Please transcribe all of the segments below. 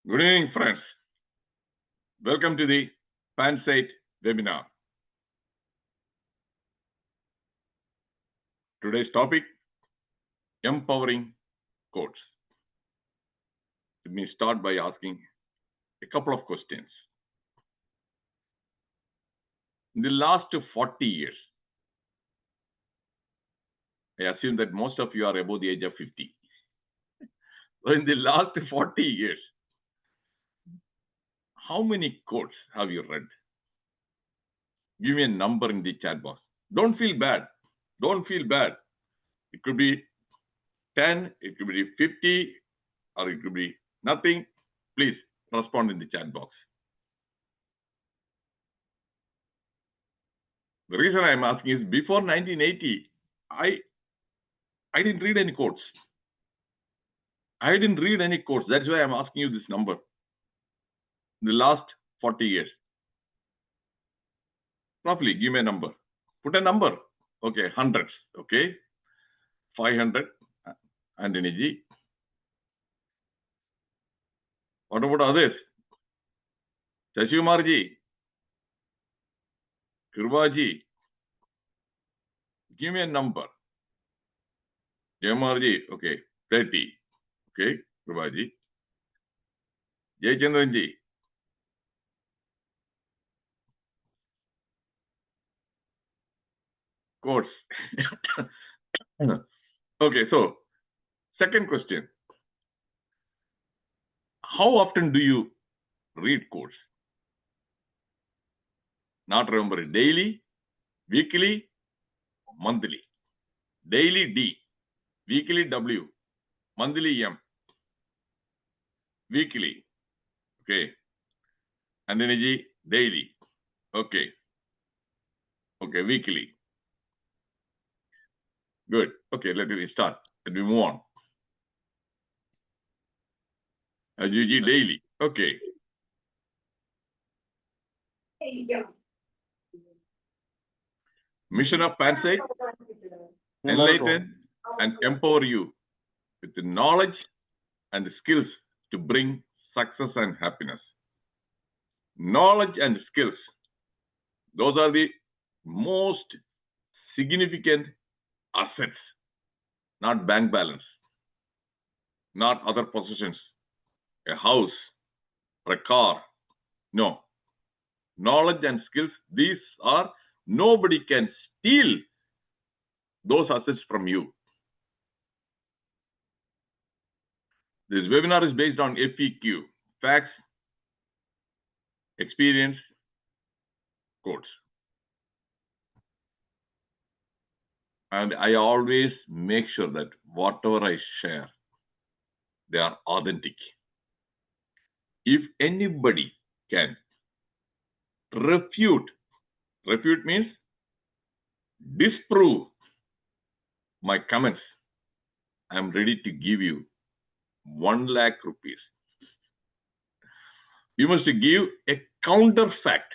Good evening, friends. Welcome to the PANSIGHT webinar. Today's topic, empowering quotes. Let me start by asking a couple of questions. In the last 40 years, I assume that most of you are above the age of 50. So in the last 40 years, how many quotes have you read? Give me a number in the chat box. Don't feel bad. Don't feel bad. It could be 10, it could be 50, or it could be nothing. Please respond in the chat box. The reason I'm asking is before 1980, I didn't read any quotes. I didn't read any quotes. That's why I'm asking you this number. In the last 40 years. Roughly, give me a number. Put a number. Okay, hundreds. Okay. 500. Anthony G. What about others? Shashimar Ji. Kirva Ji. Give me a number. Jamar Ji. Okay, 30. Okay, Kirva Ji. Jayachandran Ji. Quotes. Okay, so second question. How often do you read quotes? Not remember it. Daily, weekly, monthly. Daily D, weekly W, monthly M. Weekly. Okay. And energy daily. Okay. Okay, weekly. Good. Okay, let me start. Let me move on. GG daily. Okay. Mission of PANSIGHT, enlighten and empower you with the knowledge and the skills to bring success and happiness. Knowledge and skills, those are the most significant assets, not bank balance, not other possessions, a house or a car. No. Knowledge and skills, these are, nobody can steal those assets from you. This webinar is based on FEQ, facts, experience, quotes. And I always make sure that whatever I share, they are authentic. If anybody can refute means disprove my comments, I'm ready to give you 1 lakh rupees. You must give a counter fact.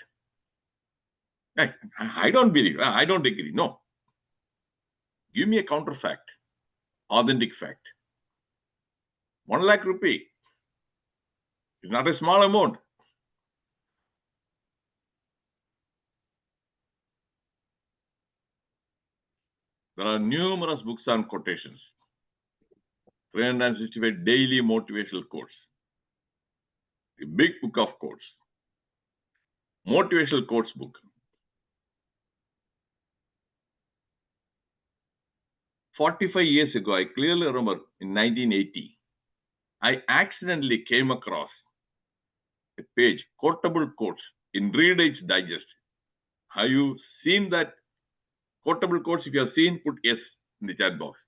I don't believe, I don't agree. No. Give me a counter fact, authentic fact. 1 lakh rupee is not a small amount. There are numerous books on quotations. 365 daily motivational quotes. A big book of quotes. Motivational quotes book. 45 years ago, I clearly remember in 1980, I accidentally came across a page, quotable quotes in Reader's Digest. Have you seen that quotable quotes? If you have seen, put yes in the chat box.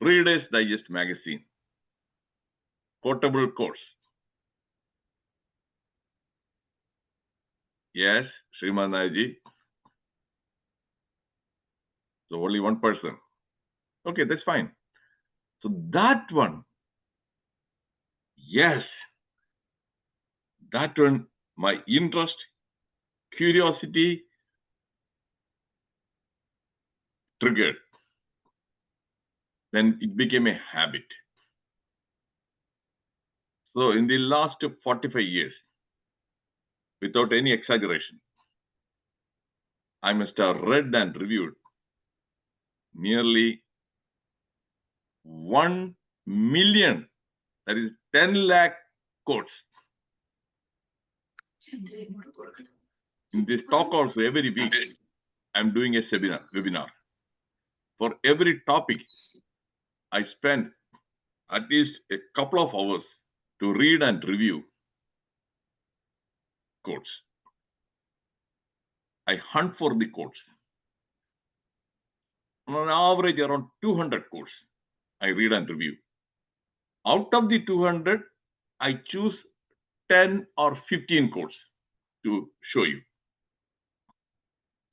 Reader's Digest magazine. Quotable quotes. Yes, Sriman Nayaji. So only one person. Okay, that's fine. So that one, yes, that one, my interest, curiosity triggered. Then it became a habit. So in the last 45 years, without any exaggeration, I must have read and reviewed nearly 1 million, that is 10 lakh quotes. In this talk also, every week, I'm doing a webinar. For every topic, I spend at least a couple of hours to read and review quotes. I hunt for the quotes. On average, around 200 quotes I read and review. Out of the 200, I choose 10 or 15 quotes to show you.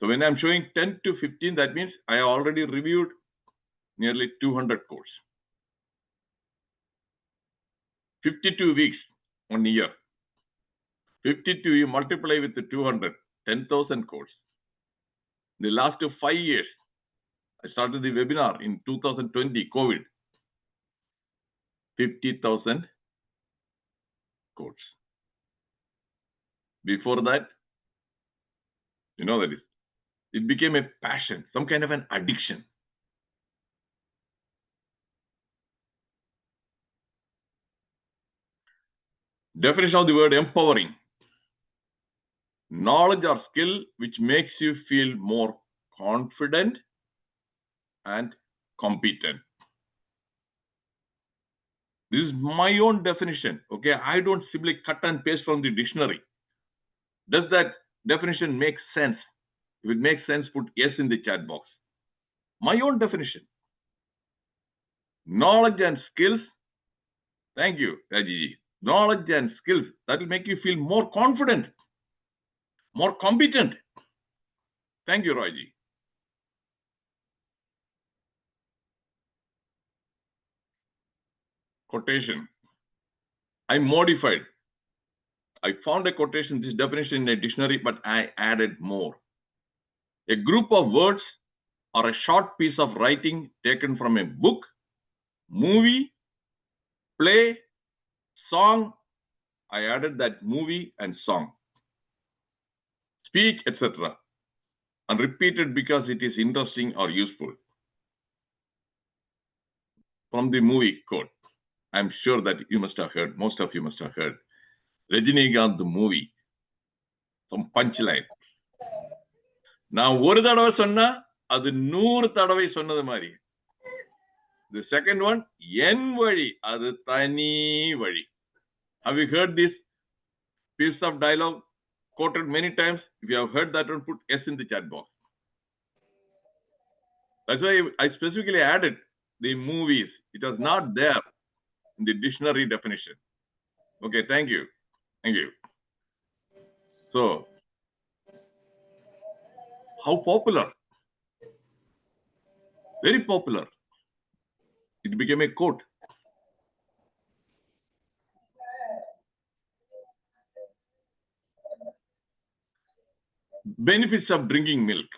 So when I'm showing 10 to 15, that means I already reviewed nearly 200 quotes. 52 weeks, 1 year. 52, you multiply with the 200, 10,000 quotes. The last 5 years, I started the webinar in 2020, COVID. 50,000 quotes. Before that, you know that it became a passion, some kind of an addiction. Definition of the word empowering. Knowledge or skill which makes you feel more confident and competent. This is my own definition. Okay, I don't simply cut and paste from the dictionary. Does that definition make sense? If it makes sense, put yes in the chat box. My own definition. Knowledge and skills. Thank you, Raji. Knowledge and skills that will make you feel more confident, more competent. Thank you, Raji. Quotation. I modified. I found a quotation, this definition in a dictionary, but I added more. A group of words or a short piece of writing taken from a book, movie, play, song. I added that movie and song, speech, etc. and repeated because it is interesting or useful. From the movie quote, I'm sure that you must have heard, most of you must have heard, Rajinikanth the movie, some punchline. Now, ஒரு தடவை சொன்னா அது 100 தடவை சொன்னது மாதிரி. The second one, என் வழி, அது தனி வழி. Have you heard this piece of dialogue quoted many times? If you have heard that one, put yes in the chat box. That's why I specifically added the movies. It was not there in the dictionary definition. Okay, thank you. Thank you. So, how popular? Very popular. It became a quote. Benefits of drinking milk.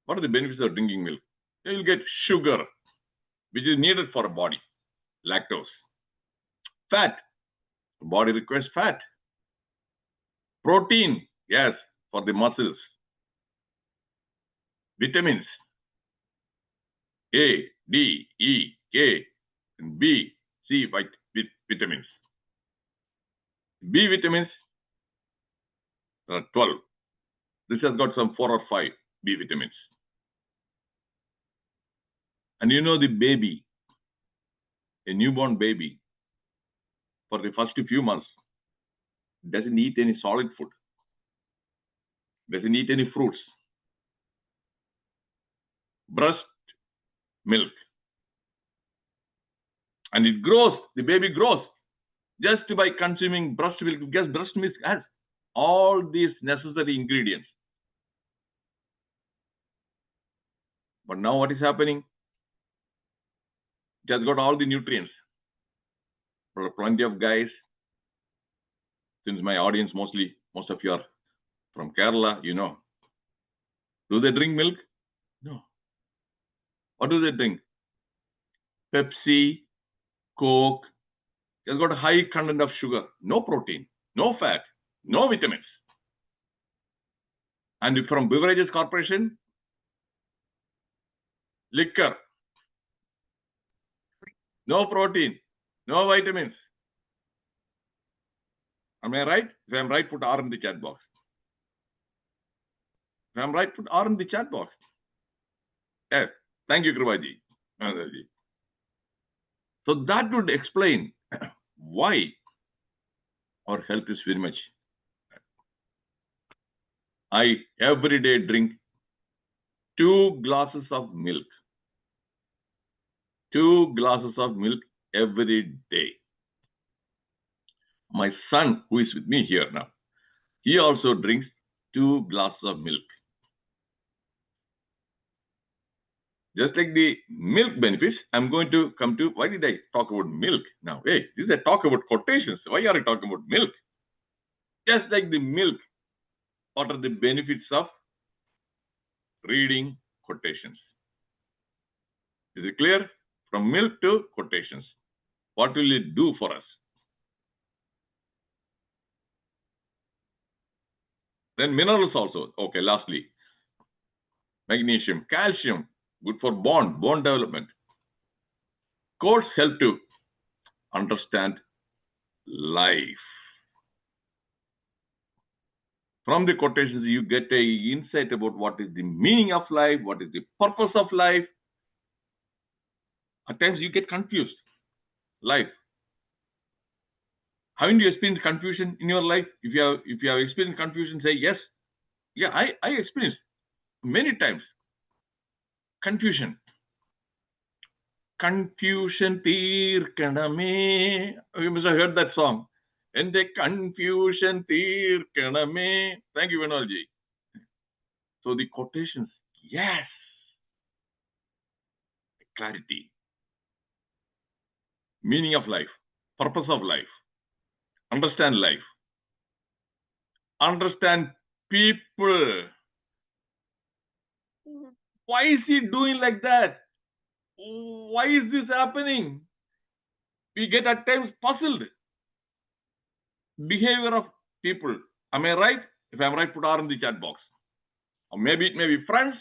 What are the benefits of drinking milk? You will get sugar, which is needed for a body. Lactose. Fat. The body requires fat. Protein. Yes, for the muscles. Vitamins. A, D, E, K, and B, C vitamins. B vitamins, there are 12. This has got some 4 or 5 B vitamins. And you know the baby, a newborn baby, for the first few months, doesn't eat any solid food, doesn't eat any fruits. Breast milk. And it grows, the baby grows just by consuming breast milk, because breast milk has all these necessary ingredients. But now what is happening? It has got all the nutrients. There are plenty of guys, since my audience most of you are from Kerala, you know. Do they drink milk? No. What do they drink? Pepsi, Coke, It's got a high content of sugar, no protein, no fat, no vitamins. And from Beverages Corporation, liquor, no protein, no vitamins. Am I right? If I'm right, put R in the chat box. If I'm right, put R in the chat box. Yes. Thank you, Kripaji. So that would explain why our health is very much. I every day drink 2 glasses of milk. 2 glasses of milk every day. My son, who is with me here now, he also drinks 2 glasses of milk. Just like the milk benefits, I'm going to come to, why did I talk about milk now? Hey, this is a talk about quotations. Why are you talking about milk? Just like the milk, what are the benefits of reading quotations? Is it clear? From milk to quotations. What will it do for us? Then minerals also. Okay, lastly, magnesium, calcium, good for bone development. Quotes help to understand life. From the quotations, you get an insight about what is the meaning of life, what is the purpose of life. At times you get confused. Life. Haven't you experienced confusion in your life? If you have experienced confusion, say yes. Yeah, I experienced many times confusion. Confusion teerkaname. You must have heard that song. And the confusion teerkaname. Thank you, Vinolji. So the quotations, yes. Clarity. Meaning of life. Purpose of life. Understand life. Understand people. Why is he doing like that? Why is this happening? We get at times puzzled. Behavior of people. Am I right? If I'm right, put R in the chat box. Or maybe it may be friends,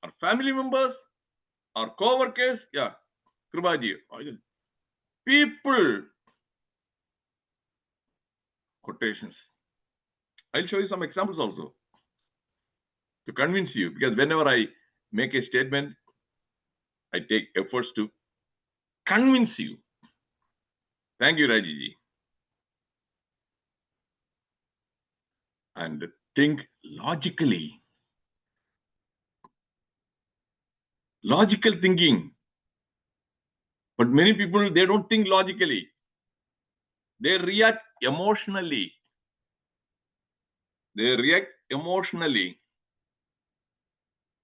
or family members, or co-workers. Yeah, Kripaji. People. Quotations. I'll show you some examples also to convince you, because whenever I make a statement, I take efforts to convince you. Thank you, Rajiji. And think logically. Logical thinking. But many people, they don't think logically. They react emotionally. They react emotionally.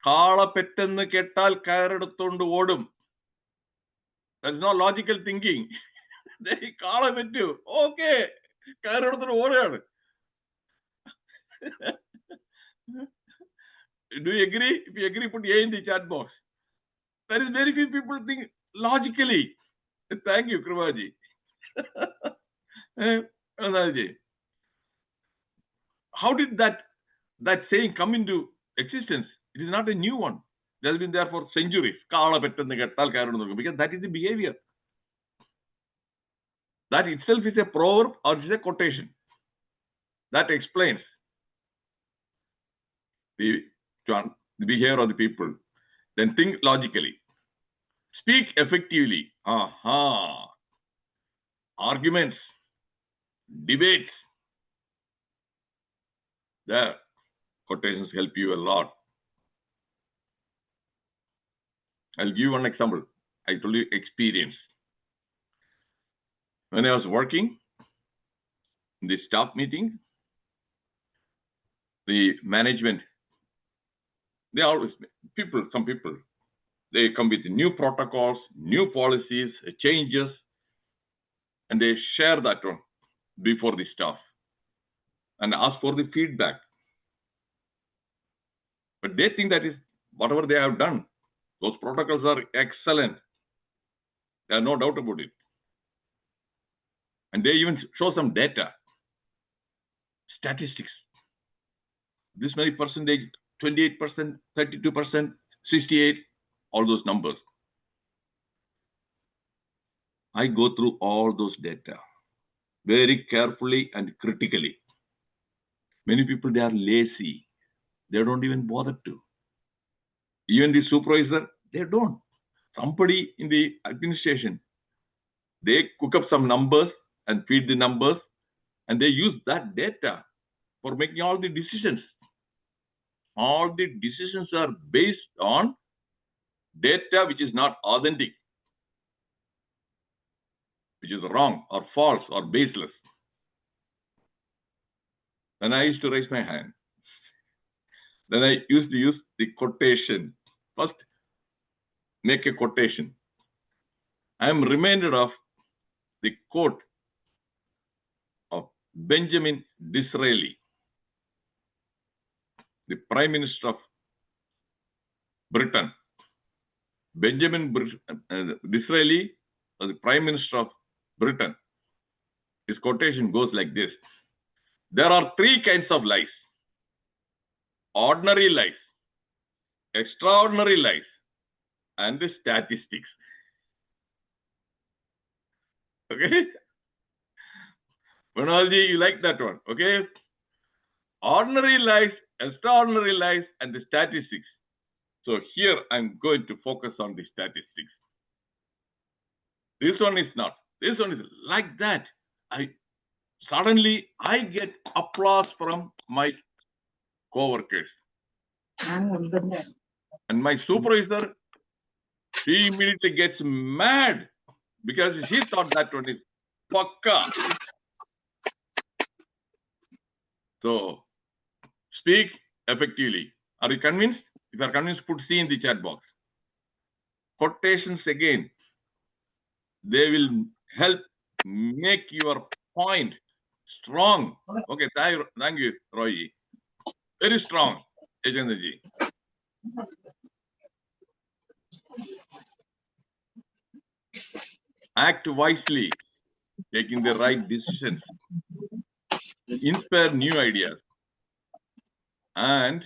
കാളപ്പെട്ടെന്ന് കേട്ടാൽ കയറെടുത്തോണ്ട് ഓടും. That's not logical thinking. കാള പെറ്റു. Okay. കയറെടുത്തോണ്ട് ഓടുകയാണ്. Do you agree? If you agree, put A in the chat box. There is very few people think logically. Thank you, Kripaji. How did that saying come into existence? It is not a new one. It has been there for centuries. Because that is the behavior. That itself is a proverb or is a quotation. That explains the behavior of the people. Then think logically. Speak effectively. Arguments. Debates. There. Quotations help you a lot. I'll give you one example. I told you experience. When I was working in the staff meeting, the management, they always, some people, they come with new protocols, new policies, changes, and they share that one before the staff and ask for the feedback. But they think that is whatever they have done. Those protocols are excellent. There are no doubt about it. And they even show some data, statistics. This many percentage, 28%, 32%, 68, all those numbers. I go through all those data very carefully and critically. Many people, they are lazy. They don't even bother to. Even the supervisor, they don't. Somebody in the administration, they cook up some numbers and feed the numbers, and they use that data for making all the decisions. All the decisions are based on data which is not authentic, which is wrong or false or baseless. Then I used to raise my hand. Then I used to use the quotation. First, make a quotation. I am reminded of the quote of Benjamin Disraeli, the Prime Minister of Britain. Benjamin Disraeli was the Prime Minister of Britain. His quotation goes like this: there are three kinds of lies: ordinary lies, extraordinary lies, and the statistics. Okay? Manojji, you like that one? Okay? Ordinary lies, extraordinary lies, and the statistics. So here I'm going to focus on the statistics. This one is not. This one is like that. Suddenly I get applause from my co-workers. And my supervisor, he immediately gets mad because he thought that one is pakka. So speak effectively. Are you convinced? If you are convinced, put C in the chat box. Quotations again, they will help make your point strong. Okay, thank you, Roy. Very strong, Agendaji. Act wisely, taking the right decisions, inspire new ideas, and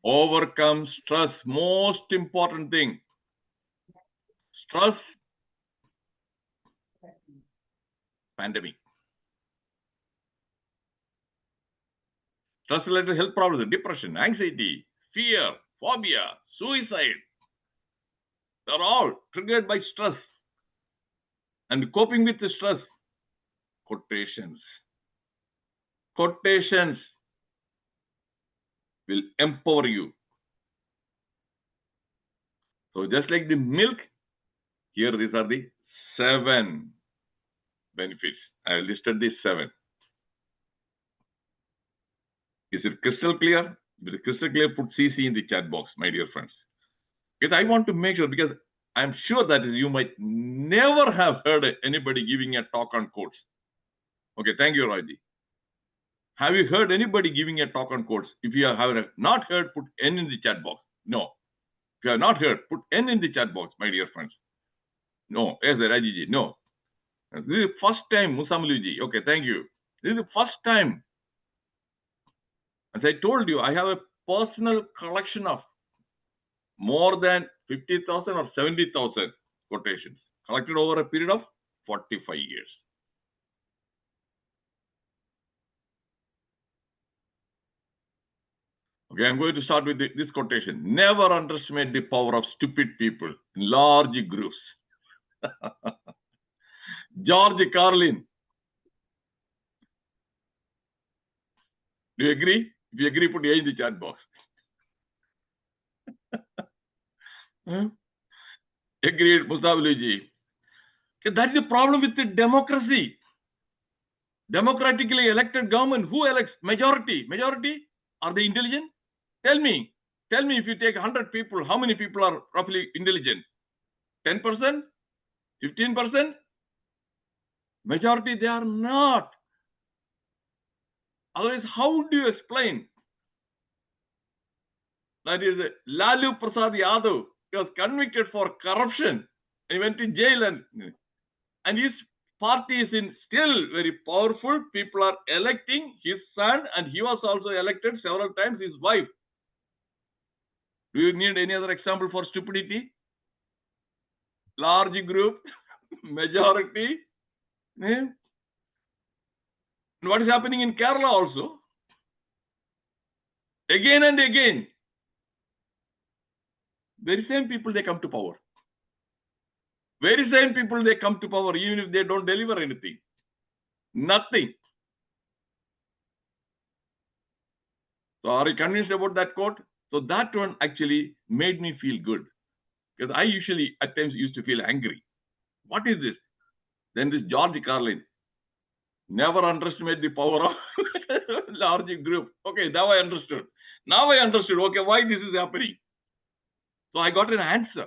overcome stress. Most important thing, stress, pandemic. Stress-related health problems, depression, anxiety, fear, phobia, suicide. They're all triggered by stress. And coping with the stress, quotations. Quotations will empower you. So just like the milk, here these are the 7 benefits. I listed these 7. Is it crystal clear? If it is crystal clear, put CC in the chat box, my dear friends. Because I want to make sure, because I'm sure that you might never have heard anybody giving a talk on quotes. Okay, thank you, Raji. Have you heard anybody giving a talk on quotes? If you have not heard, put N in the chat box. No. If you have not heard, put N in the chat box, my dear friends. No. Yes, Raji. No. This is the first time, Musamuluji. Okay, thank you. This is the first time. As I told you, I have a personal collection of more than 50,000 or 70,000 quotations collected over a period of 45 years. Okay, I'm going to start with this quotation. Never underestimate the power of stupid people in large groups. George Carlin. Do you agree? If you agree, put A in the chat box. Agreed, Musabuluji. Okay, that's the problem with the democracy. Democratically elected government, who elects? Majority. Majority? Are they intelligent? Tell me if you take 100 people, how many people are roughly intelligent? 10%? 15%? Majority, they are not. Otherwise, how do you explain? That is, Lalu Prasad Yadav, he was convicted for corruption. He went to jail and party is still very powerful. People are electing his son, and he was also elected several times, his wife. Do you need any other example for stupidity? Large group, majority. And what is happening in Kerala also? Again and again, very same people, they come to power. Very same people, they come to power, even if they don't deliver anything. Nothing. So are you convinced about that quote? So that one actually made me feel good. Because I usually at times used to feel angry. What is this? Then this George Carlin. Never underestimate the power of large group. Okay, now I understood. Now I understood, okay, why this is happening. So I got an answer.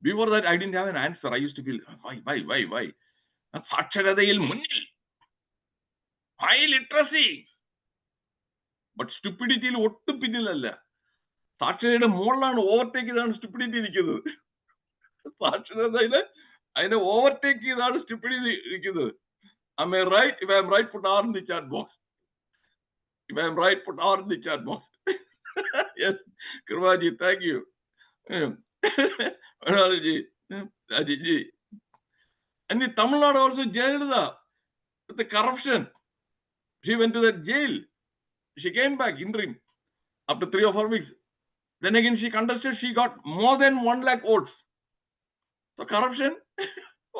Before that, I didn't have an answer. I used to feel, why? സാക്ഷരതയിൽ മുന്നിൽ, high literacy. But stupidity ഒട്ടും പിന്നിലല്ല. സാക്ഷരതയുടെ മുകളിലാണ് overtake ചെയ്താണ് stupidity ഇരിക്കുന്നത്. സാക്ഷരതയില് അതിനെ overtake ചെയ്താണ് stupidity ഇരിക്കുന്നത്. Am I right? If I am right, put R in the chat box. If I am right, put R in the chat box. Yes, Kirvaji, thank you. Raji. And in Tamil Nadu also, Jayalalitha, with the corruption, she went to that jail. She came back interim after 3 or 4 weeks. Then again she contested, she got more than 1 lakh votes. So corruption,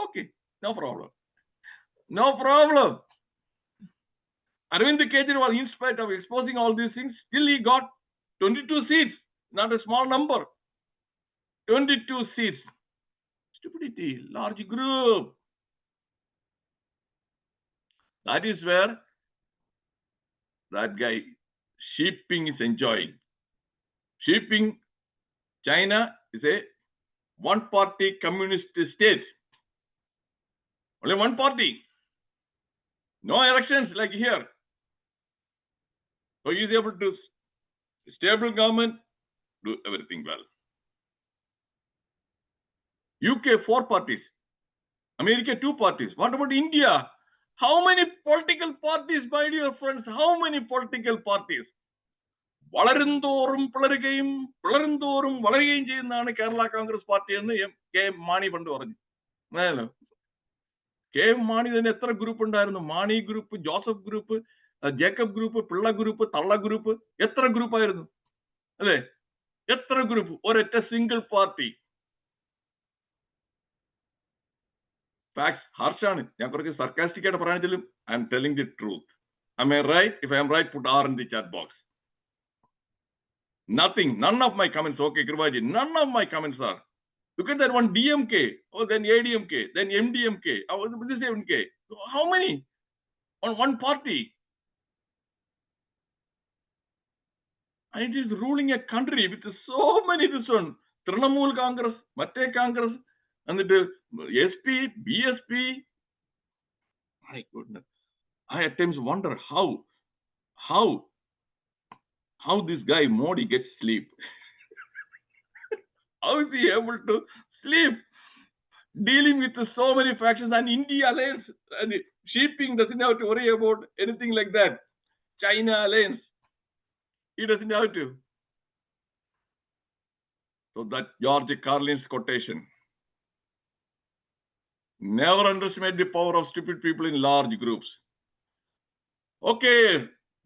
okay, no problem. No problem. Arvind Kejriwal, in spite of exposing all these things, still he got 22 seats, not a small number. 22 seats. Stupidity, large group. That is where that guy, Xi Jinping, is enjoying. Xi Jinping, China is a one-party communist state. Only one party. No elections like here. So he is able to stable government, do everything well. UK 4 parties. America 2 parties. What about India? How many political parties, my dear friends? How many political parties? വളരുന്തോറും പിളരുകയും പിളരുന്തോറും വളരുകയും ചെയ്യുന്നതാണ് Kerala Congress party എന്ന് K Mani പണ്ട് പറഞ്ഞു. K Mani തന്നെ എത്ര group ഉണ്ടായിരുന്നു? Mani group, Joseph group, Jacob group, Pillai group, തള്ള group, എത്ര ഗ്രൂപ്പായിരുന്നു അല്ലെ? എത്ര ഗ്രൂപ്പ്? ഒരൊറ്റ സിംഗിൾ പാർട്ടി. ഫാക്ട്സ് ഹാർഷാണ്. ഞാൻ കുറച്ച് സർക്കാസ്റ്റിക് ആയിട്ട് പറയാണെങ്കിലും I'm telling the truth. Am I right? If I am right, put R in the chat box. Nothing, none of my comments, okay, Krivaji, none of my comments are. Look at that one, DMK, oh, then ADMK, then MDMK, oh, this is MK. How many on one party? And it is ruling a country with so many this one. Trinamool Congress, Matte Congress, and the SP, BSP. My goodness. I at times wonder how this guy Modi gets sleep. How is he able to sleep dealing with so many factions? And India alliance and Xi Jinping doesn't have to worry about anything like that. China alliance, he doesn't have to. So that George Carlin's quotation. Never underestimate the power of stupid people in large groups. Okay,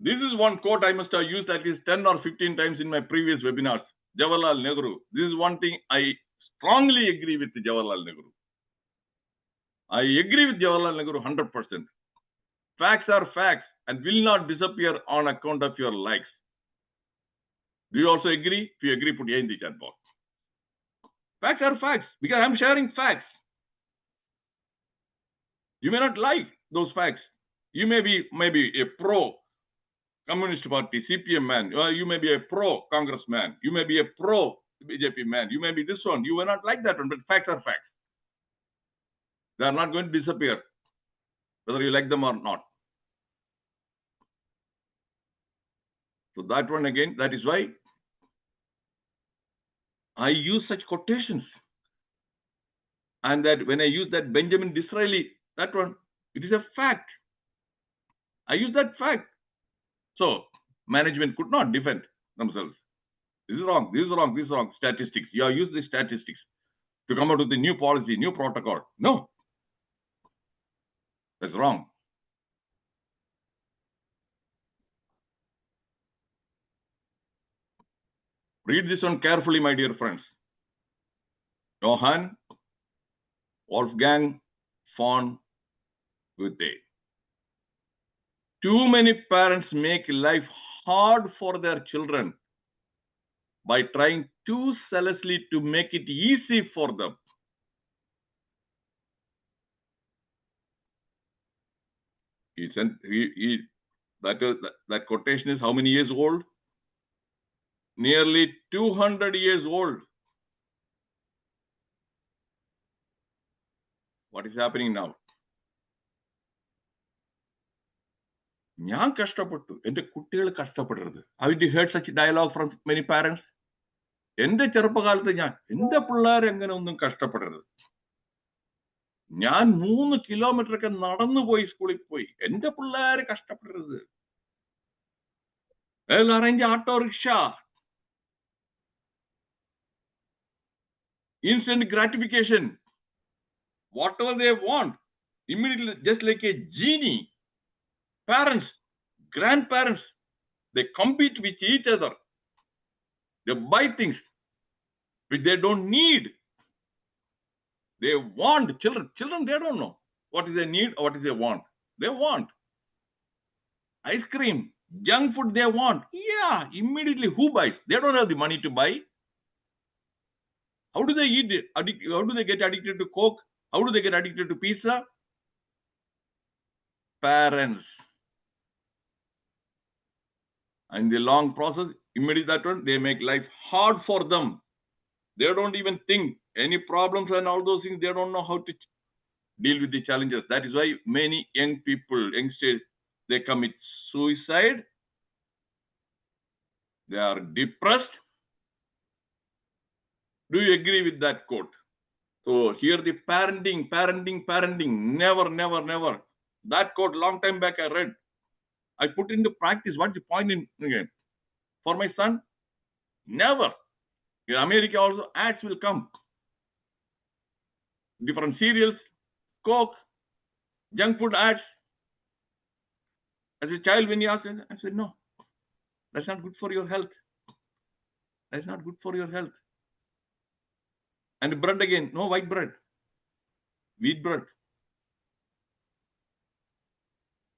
this is one quote I must have used at least 10 or 15 times in my previous webinars. Jawaharlal Nehru. This is one thing I strongly agree with Jawaharlal Nehru. I agree with Jawaharlal Nehru 100%. Facts are facts and will not disappear on account of your likes. Do you also agree? If you agree, put A in the chat box. Facts are facts because I'm sharing facts. You may not like those facts. You may be maybe a pro-Communist Party, CPM man. You may be a pro-Congress man. You may be a pro-BJP man. You may be this one. You may not like that one, but facts are facts. They are not going to disappear, whether you like them or not. So that one again, that is why I use such quotations. And that when I use that Benjamin Disraeli that one. It is a fact. I use that fact. So management could not defend themselves. This is wrong. This is wrong. This is wrong. Statistics. You have used the statistics to come out with the new policy, new protocol. No, that's wrong. Read this one carefully, my dear friends. Johann Wolfgang von Goethe. Too many parents make life hard for their children by trying too zealously to make it easy for them. That quotation is how many years old? Nearly 200 years old. What is happening now? ഞാൻ കഷ്ടപ്പെട്ടു, എന്റെ കുട്ടികൾ കഷ്ടപ്പെടരുത്. Have you heard such dialogue from many parents? എന്റെ ചെറുപ്പകാലത്ത് എന്റെ പിള്ളേർ എങ്ങനെ ഒന്നും കഷ്ടപ്പെടരുത്. ഞാൻ 3 കിലോമീറ്റർ ഒക്കെ നടന്നു പോയി സ്കൂളിൽ പോയി. എന്റെ പിള്ളേർ കഷ്ടപ്പെടരുത്. They'll arrange auto rickshaw. Instant gratification. Whatever they want, immediately, just like a genie. Parents, grandparents, they compete with each other. They buy things which they don't need. They want. Children, they don't know what is they need or what is they want. They want ice cream, junk food they want. Yeah, immediately who buys? They don't have the money to buy. How do they eat it? How do they get addicted to Coke? How do they get addicted to pizza? Parents. And the long process, immediately that one, they make life hard for them. They don't even think any problems and all those things. They don't know how to deal with the challenges. That is why many young people, youngsters, they commit suicide. They are depressed. Do you agree with that quote? So here the parenting, never. That quote long time back I read. I put into practice. What's the point in again? For my son, never. In America also ads will come. Different cereals, Coke, junk food ads. As a child, when you asked, I said, no, that's not good for your health. That's not good for your health. And bread again, no white bread, wheat bread.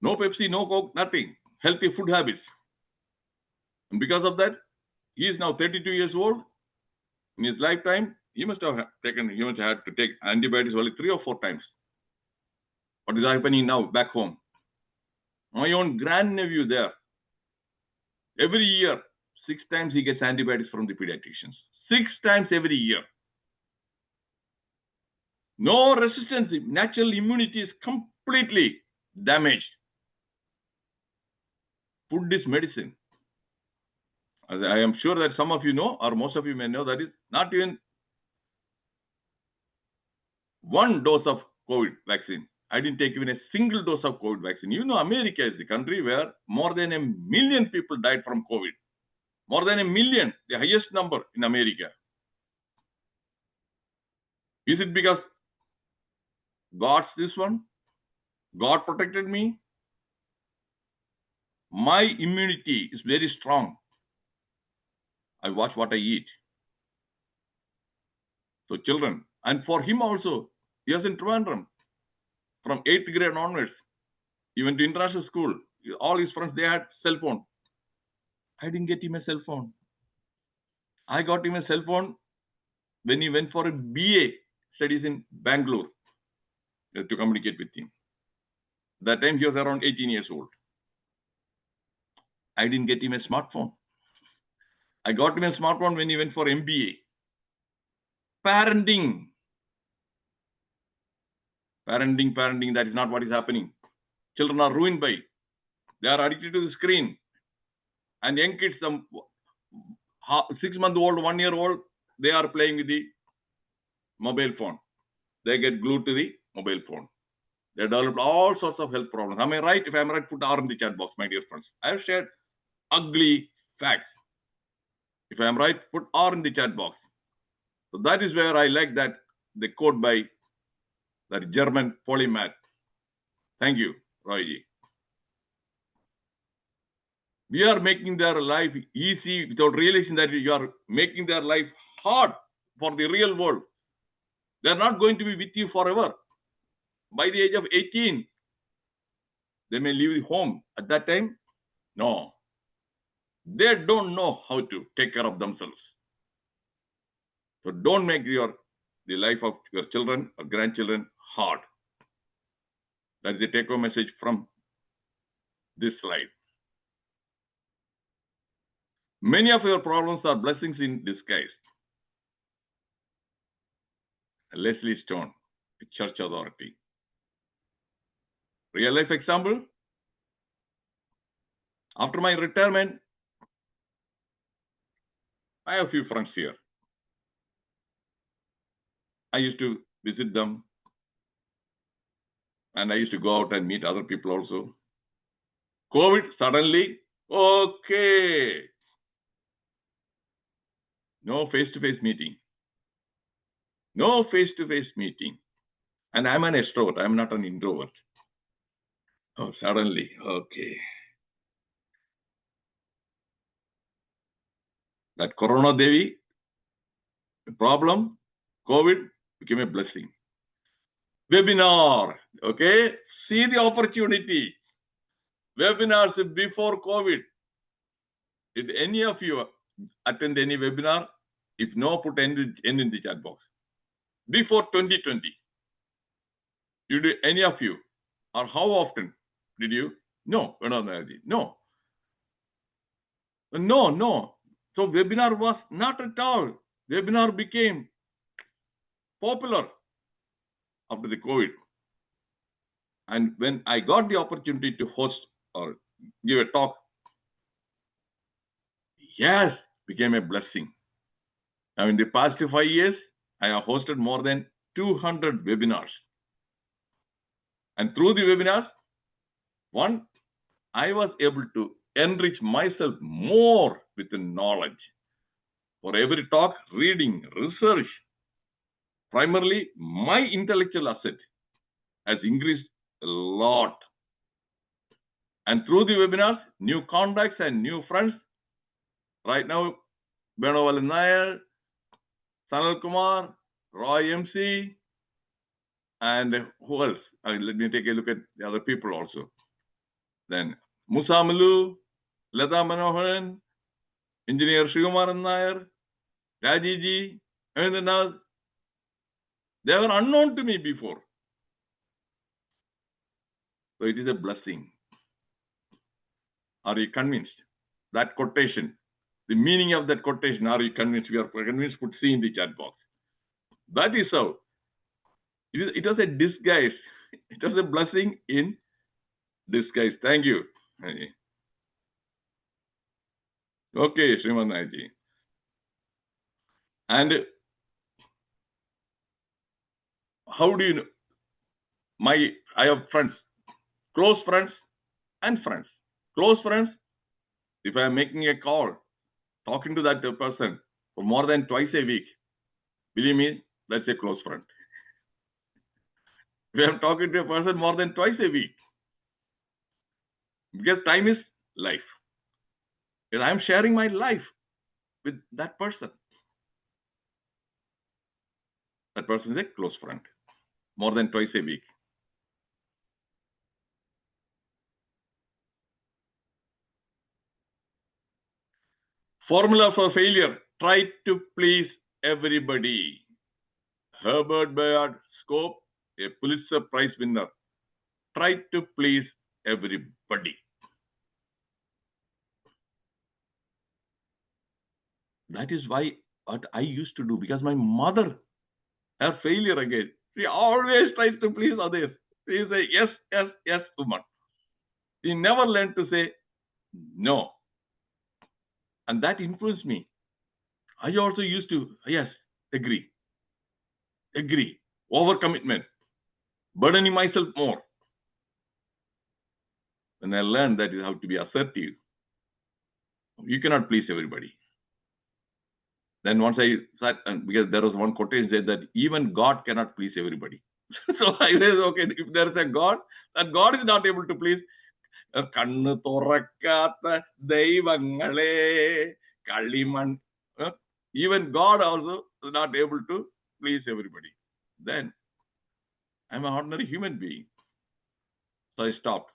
No Pepsi, no Coke, nothing. Healthy food habits. And because of that, he is now 32 years old. In his lifetime, he must have had to take antibiotics only 3 or 4 times. What is happening now back home? My own grandnephew there, every year, 6 times he gets antibiotics from the pediatricians. 6 times every year. No resistance. Natural immunity is completely damaged. Food is medicine. As I am sure that some of you know, or most of you may know, that is not even 1 dose of COVID vaccine. I didn't take even a single dose of COVID vaccine. You know, America is the country where more than 1 million people died from COVID. More than 1 million, the highest number in America. Is it because God's this one? God protected me? My immunity is very strong. I watch what I eat. So children, and for him also, he was in Trivandrum. From 8th grade onwards, he went to international school. All his friends, they had cell phone. I didn't get him a cell phone. I got him a cell phone when he went for a BA studies in Bangalore to communicate with him. That time he was around 18 years old. I didn't get him a smartphone. I got him a smartphone when he went for MBA. Parenting, that is not what is happening. Children are ruined by it. They are addicted to the screen. And young kids, some 6-month-old, 1-year-old, they are playing with the mobile phone. They get glued to the mobile phone. They developed all sorts of health problems. Am I right? If I'm right, put R in the chat box, my dear friends. I have shared ugly facts. If I'm right, put R in the chat box. So that is where I like that the quote by that German polymath. Thank you, Royji. We are making their life easy without realizing that you are making their life hard for the real world. They are not going to be with you forever. By the age of 18, they may leave home. At that time, no. They don't know how to take care of themselves. So don't make the life of your children or grandchildren hard. That is the take-home message from this slide. Many of your problems are blessings in disguise. Leslie Stone, a church authority. Real life example. After my retirement, I have a few friends here. I used to visit them, and I used to go out and meet other people also. COVID suddenly, okay. No face-to-face meeting. No face-to-face meeting. And I'm an extrovert. I'm not an introvert. Oh, suddenly, okay. That Corona Devi problem, COVID became a blessing. Webinar, okay? See the opportunity. Webinars before COVID. Did any of you attend any webinar? If no, put N in the chat box. Before 2020, did any of you, or how often did you? No, no. No. So webinar was not at all. Webinar became popular after the COVID. And when I got the opportunity to host or give a talk, yes, became a blessing. Now, in the past 5 years, I have hosted more than 200 webinars. And through the webinars, one, I was able to enrich myself more with the knowledge. For every talk, reading, research, primarily my intellectual asset has increased a lot. And through the webinars, new contacts and new friends. Right now, Venugopal, Sanal Kumar, Roy MC, and who else? Let me take a look at the other people also. Then Musa Malu, Lata Manoharan, Engineer Srigomaran Nair, Rajiji, and others. They were unknown to me before. So it is a blessing. Are you convinced? That quotation, the meaning of that quotation, are you convinced? We are convinced, put C in the chat box. That is how. It was a disguise. It was a blessing in disguise. Thank you. Okay, Sriman Naiji. And how do you know? I have friends, close friends and friends. Close friends, if I am making a call, talking to that person for more than twice a week, believe me, that's a close friend. If I am talking to a person more than twice a week, because time is life. Because I am sharing my life with that person. That person is a close friend, more than twice a week. Formula for failure, try to please everybody. Herbert Bayard Scope, a Pulitzer Prize winner, try to please everybody. That is what I used to do, because my mother, her failure again, she always tries to please others. She say yes, woman. She never learned to say no. And that influenced me. I also used to, yes, agree, overcommitment, burdening myself more. and I learned that is how to be assertive. You cannot please everybody. Then once I sat, because there was one quotation said that even God cannot please everybody. So I said, okay, if there is a God, that God is not able to please. കണ്ണ് തുറക്കാത്ത ദൈവങ്ങളെ കളിമൺ. Even God also is not able to please everybody. Then I'm an ordinary human being. So I stopped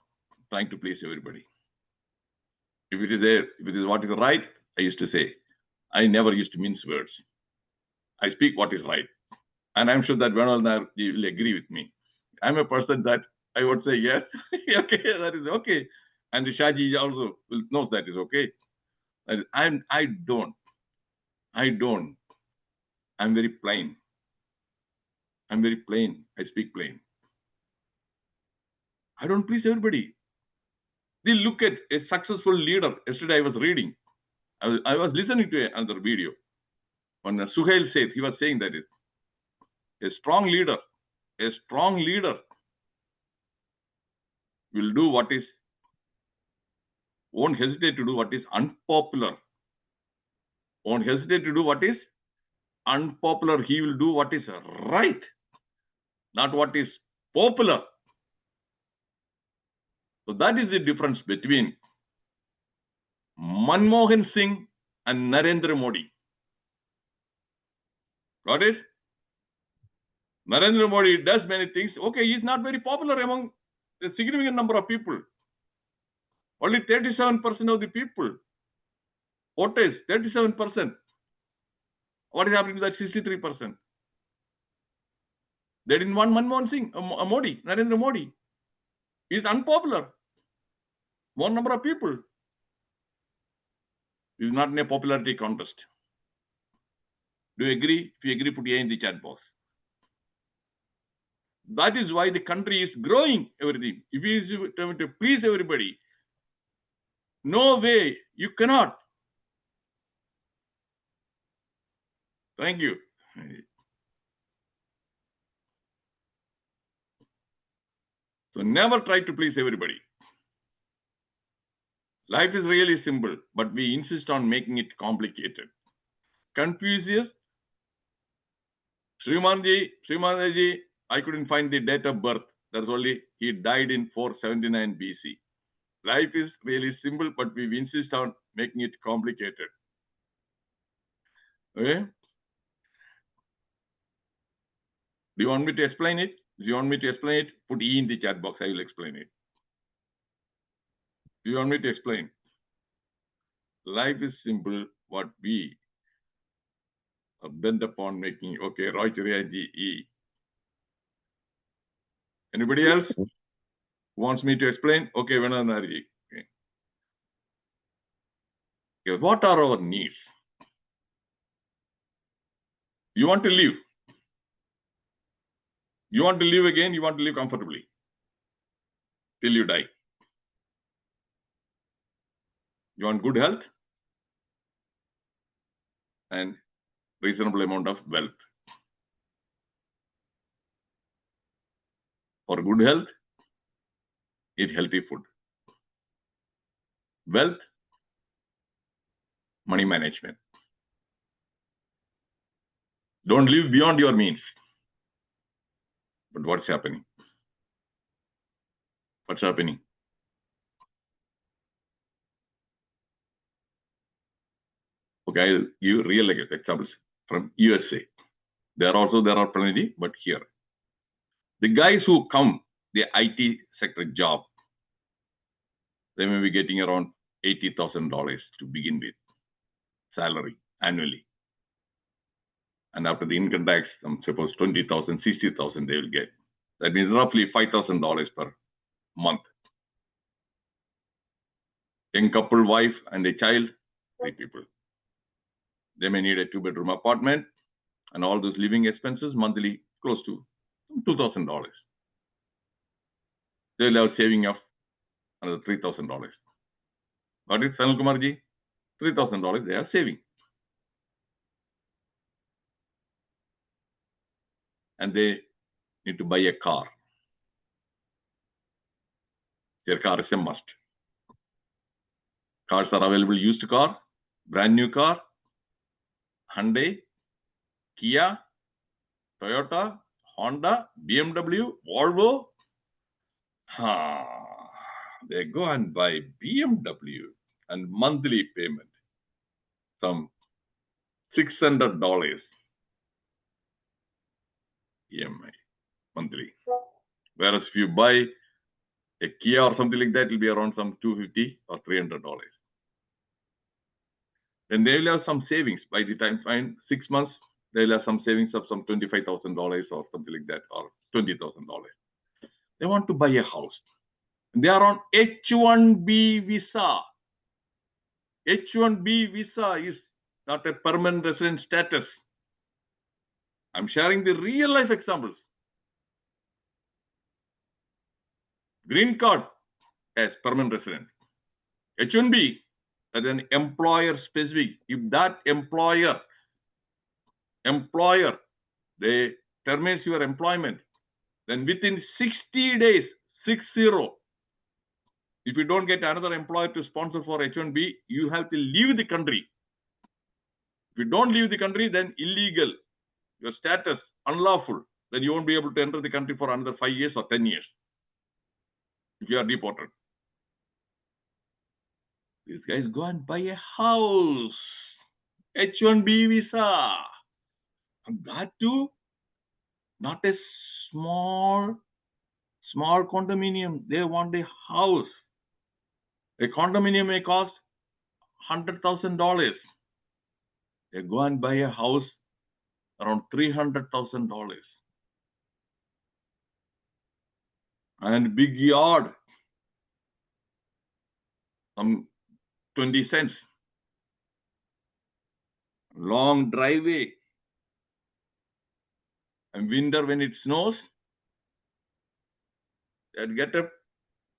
trying to please everybody. If it is there, if it is what is right, I used to say, I never used to mince words. I speak what is right. And I'm sure that Venugopal will agree with me. I'm a person that I would say, yes, okay, that is okay. And Shaji also knows that is okay. I don't. I'm very plain. I'm very plain. I speak plain. I don't please everybody. They look at a successful leader. Yesterday I was reading. I was listening to another video. When Suhail said, he was saying that a strong leader will do what is, won't hesitate to do what is unpopular. Won't hesitate to do what is unpopular. He will do what is right, not what is popular. So that is the difference between Manmohan Singh and Narendra Modi. Got it? Narendra Modi does many things. Okay, he is not very popular among a significant number of people. Only 37% of the people voters, 37%. What is happening to that 63%? They didn't want Manmohan Singh, Modi, Narendra Modi. He is unpopular. One number of people. He is not in a popularity contest. Do you agree? If you agree, put A in the chat box. That is why the country is growing everything. If he is trying to please everybody, no way, you cannot. Thank you. So never try to please everybody. Life is really simple, but we insist on making it complicated. Confucius, Srimandaji, I couldn't find the date of birth. That's only, he died in 479 BC. Life is really simple, but we insist on making it complicated. Okay? Do you want me to explain it? Do you want me to explain it? Put E in the chat box. I will explain it. Do you want me to explain? Life is simple. What we are bent upon making. Okay, Roy Chiriaji, E. Anybody else who wants me to explain? Okay, Venugopal. Okay. Okay. What are our needs? You want to live. You want to live again. You want to live comfortably till you die. You want good health and reasonable amount of wealth. For good health, eat healthy food. Wealth, money management. Don't live beyond your means. But what's happening? What's happening? Okay, I'll give you real examples from USA. There are plenty, but here. The guys who come, the IT sector job, they may be getting around $80,000 to begin with, salary annually. And after the income tax, suppose 20,000, 60,000 they will get. That means roughly $5,000 per month. Young couple, wife and a child, 3 people. They may need a 2-bedroom apartment and all those living expenses monthly close to $2,000. They will have saving of another $3,000. Got it, Sanil Kumarji? $3,000 they are saving. And they need to buy a car. Their car is a must. Cars are available, used car, brand new car, Hyundai, Kia, Toyota, Honda, BMW, Volvo. They go and buy BMW and monthly payment, some $600 EMI monthly. Whereas if you buy a Kia or something like that, it will be around some $250 or $300. Then they will have some savings by the time, fine, 6 months, they will have some savings of some $25,000 or something like that, or $20,000. They want to buy a house. They are on H-1B visa. H-1B visa is not a permanent resident status. I'm sharing the real life examples. Green card as permanent resident. H-1B as an employer specific. If that employer, they terminates your employment, then within 60 days, 60, if you don't get another employer to sponsor for H-1B, you have to leave the country. If you don't leave the country, then illegal, your status unlawful, then you won't be able to enter the country for another 5 years or 10 years if you are deported. These guys go and buy a house, H-1B visa. And that too, not a small condominium. They want a house. A condominium may cost $100,000. They go and buy a house around $300,000. And big yard, some 20 cents. Long driveway. And winter when it snows, they'd get up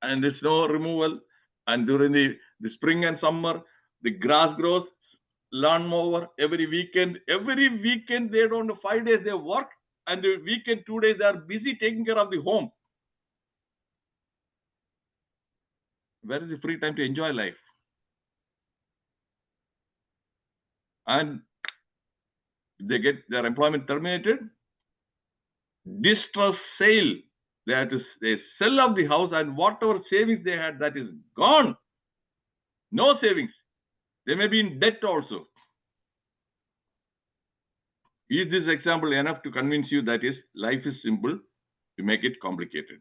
and the snow removal. And during the spring and summer, the grass grows, lawnmower every weekend. Every weekend they don't, 5 days they work, and the weekend 2 days they are busy taking care of the home. Where is the free time to enjoy life? And they get their employment terminated, distress sale. They sell off the house, and whatever savings they had, that is gone. No savings. They may be in debt also. Is this example enough to convince you that is life is simple, you make it complicated?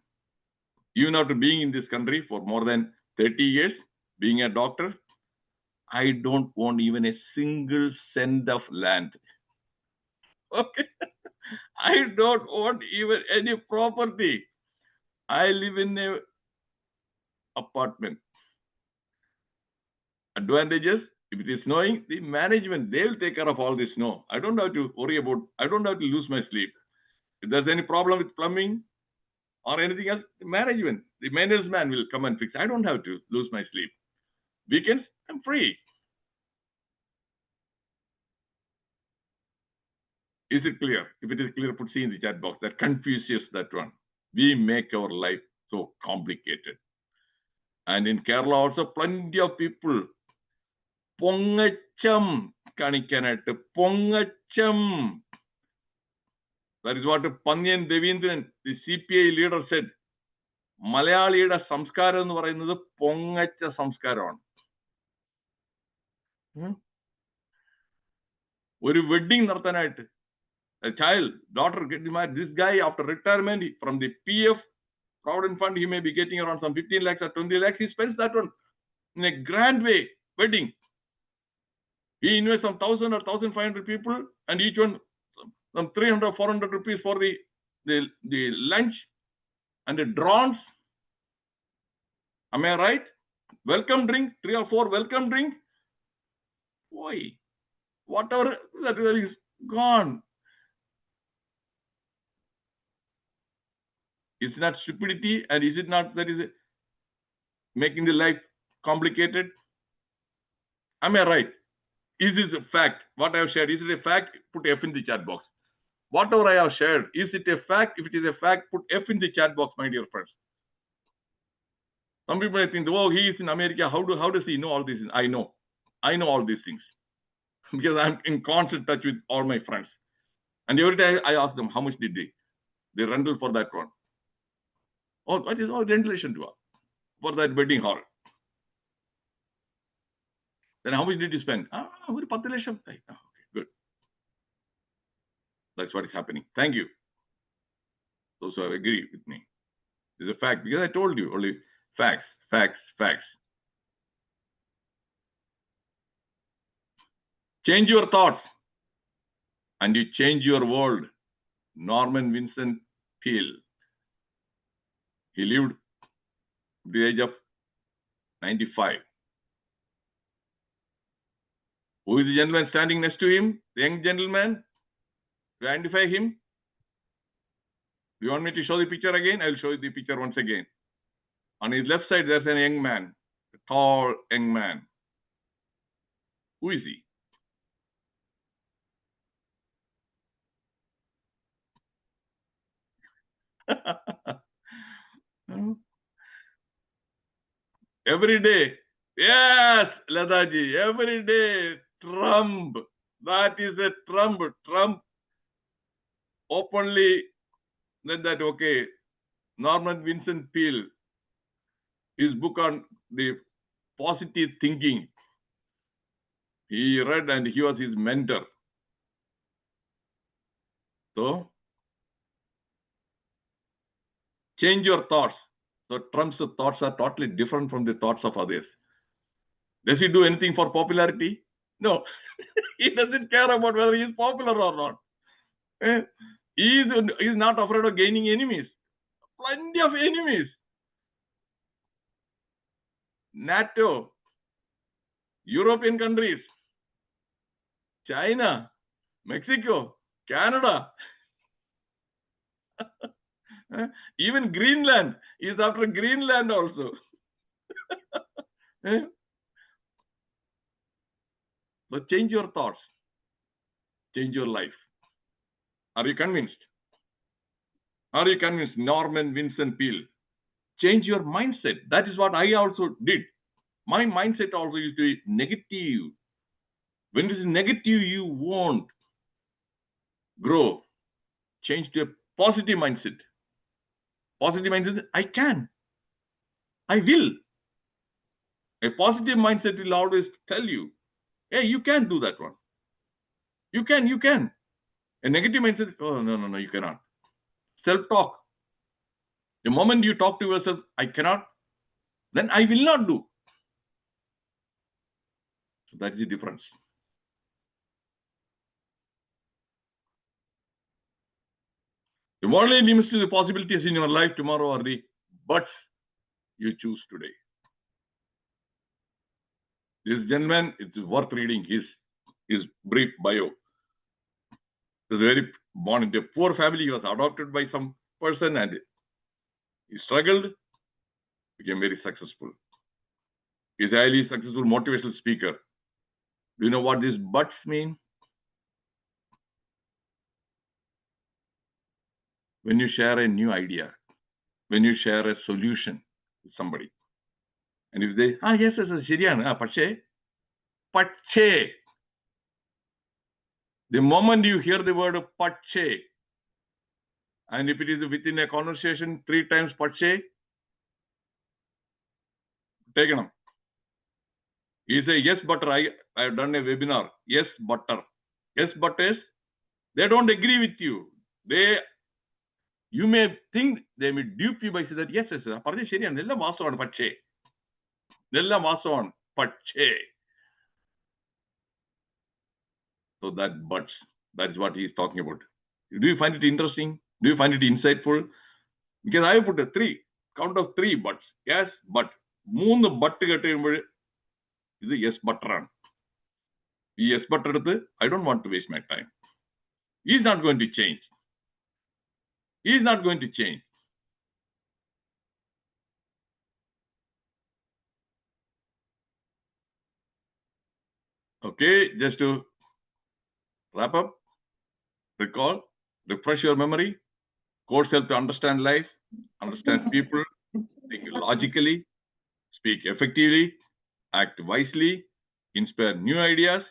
Even after being in this country for more than 30 years, being a doctor, I don't own even a single cent of land. Okay? I don't own even any property. I live in an apartment. Advantages, if it is snowing, the management, they will take care of all the snow. I don't have to worry about, I don't have to lose my sleep. If there's any problem with plumbing or anything else, the management, the maintenance man will come and fix. I don't have to lose my sleep. Weekends, I'm free. Is it clear? If it is clear, put C in the chat box. That confuses that one. We make our life so complicated. And in Kerala also, plenty of people, Pongacham, Kanikanat, Pongacham. That is what Panyan Devendran, the CPI leader, said. Malayaliyude samskaram ennu parayunnathu Pongacha samskaramanu. Oru wedding nadathanayittu, a child, daughter get married. This guy, after retirement from the PF Provident Fund, he may be getting around some 15 lakhs or 20 lakhs. He spends that one in a grand way, wedding. He invests some 1,000 or 1,500 people, and each one some 300 or 400 rupees for the lunch and the drones. Am I right? Welcome drink, 3 or 4 welcome drink. Why? Whatever that is gone. Is it not stupidity, and is it not that is making the life complicated? Am I right? Is this a fact? What I have shared, is it a fact? Put F in the chat box. Whatever I have shared, is it a fact? If it is a fact, put F in the chat box, my dear friends. Some people may think, oh, he is in America. How does he know all these things? I know all these things because I'm in constant touch with all my friends. And every day I ask them, how much did they rental for that one? Oh, what is all rental for that wedding hall? Then how much did you spend? ഒരു 10 ലക്ഷം. Okay, good. That's what is happening. Thank you. Those who agree with me. It's a fact because I told you only facts. Change your thoughts and you change your world. Norman Vincent Peale. He lived at the age of 95. Who is the gentleman standing next to him? The young gentleman? To identify him? Do you want me to show the picture again? I will show you the picture once again. On his left side, there's a young man, a tall young man. Who is he? Every day, yes, Ladaji, every day, Trump. That is a Trump. Trump openly said that, okay, Norman Vincent Peale, his book on the positive thinking, he read and he was his mentor. So, change your thoughts. So Trump's thoughts are totally different from the thoughts of others. Does he do anything for popularity? No. He doesn't care about whether he is popular or not. He is not afraid of gaining enemies. Plenty of enemies. NATO, European countries, China, Mexico, Canada, even Greenland. He is after Greenland also. So change your thoughts. Change your life. Are you convinced? Are you convinced? Norman Vincent Peale. Change your mindset. That is what I also did. My mindset also used to be negative. When it is negative, you won't grow. Change to a positive mindset. Positive mindset, I can. I will. A positive mindset will always tell you, hey, you can do that one. You can. A negative mindset, oh, no, you cannot. Self-talk. The moment you talk to yourself, I cannot, then I will not do. So that is the difference. The only limits to the possibilities in your life tomorrow are the buts you choose today. This gentleman, it's worth reading his brief bio. He was born in a poor family. He was adopted by some person and he struggled, became very successful. He's a highly successful motivational speaker. Do you know what these buts mean? When you share a new idea, when you share a solution with somebody, and if they, yes, ശരിയാണ്, പക്ഷേ, the moment you hear the word പക്ഷേ, and if it is within a conversation 3 times പക്ഷേ, take them. He say, yes, butter. I have done a webinar. Yes, butter. Yes, butters. They don't agree with you. You may think they may dupe you by saying that, yes, പറഞ്ഞത് ശരിയാണ്, എല്ലാം വാസ്തവമാണ്, പക്ഷേ. എല്ലാം വാസ്തവമാണ്, പക്ഷേ. So that is what he is talking about. Do you find it interesting? Do you find it insightful? Because I put a 3, count of 3 buts. Yes, but. 3 but കേട്ട് കഴിയുമ്പോൾ ഇത് yes butter ആണ്. ഈ yes butter എടുത്ത് I don't want to waste my time. He is not going to change. He is not going to change. Okay, just to wrap up, recall, refresh your memory. Course help to understand life, understand people, think logically, speak effectively, act wisely, inspire new ideas,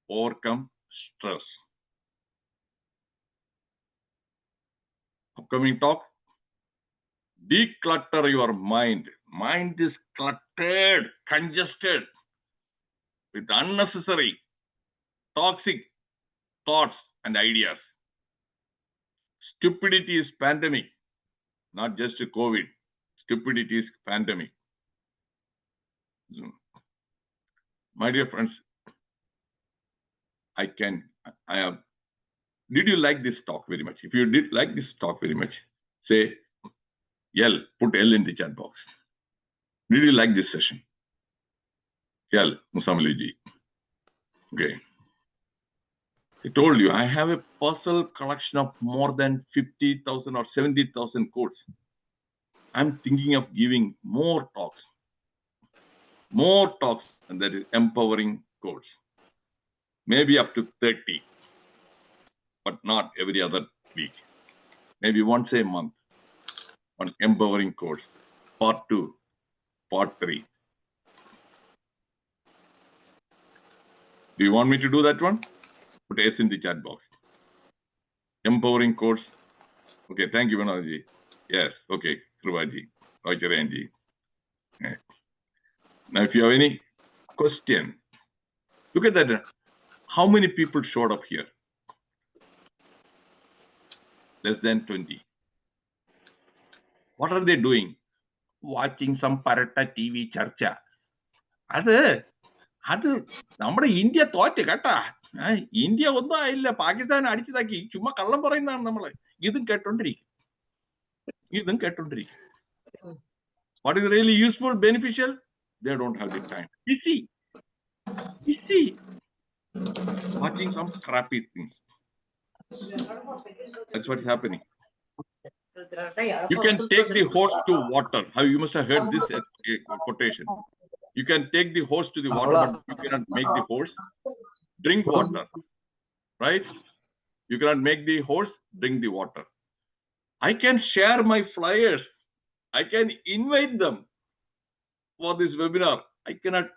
overcome stress. Upcoming talk, declutter your mind. Mind is cluttered, congested with unnecessary, toxic thoughts and ideas. Stupidity is pandemic, not just COVID. Stupidity is pandemic. My dear friends, did you like this talk very much? If you did like this talk very much, say L, put L in the chat box. Did you like this session? L, Musamali. Okay. I told you, I have a personal collection of more than 50,000 or 70,000 quotes. I'm thinking of giving more talks, and that is empowering quotes. Maybe up to 30, but not every other week. Maybe once a month on empowering quotes, part 2, part 3. Do you want me to do that one? Put S in the chat box. Empowering quotes. Okay, thank you, Vanaji. Yes, okay, Kruvaji, Vacharanji. Okay. Now, if you have any question, look at that. How many people showed up here? Less than 20. What are they doing? Watching some Parata TV Charcha. അത് നമ്മുടെ India തോറ്റ് കേട്ടാ. India ഒന്നും ആയില്ല, പാകിസ്ഥാൻ അടിച്ചതാക്കി. ചുമ്മാ കള്ളം പറയുന്നതാണ് നമ്മള്. ഇതും കേട്ടോണ്ടിരിക്കും. What is really useful, beneficial? They don't have the time. Busy. Watching some crappy things. That's what's happening. You can take the horse to water. You must have heard this quotation. You can take the horse to the water, but you cannot make the horse drink water. Right? You cannot make the horse drink the water. I can share my flyers. I can invite them for this webinar. I cannot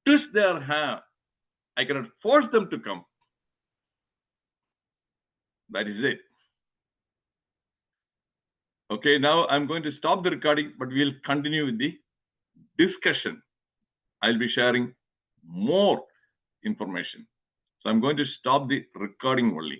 twist their hand. I cannot force them to come. That is it. Okay, now I'm going to stop the recording, but we'll continue with the discussion. I'll be sharing more information. So I'm going to stop the recording only.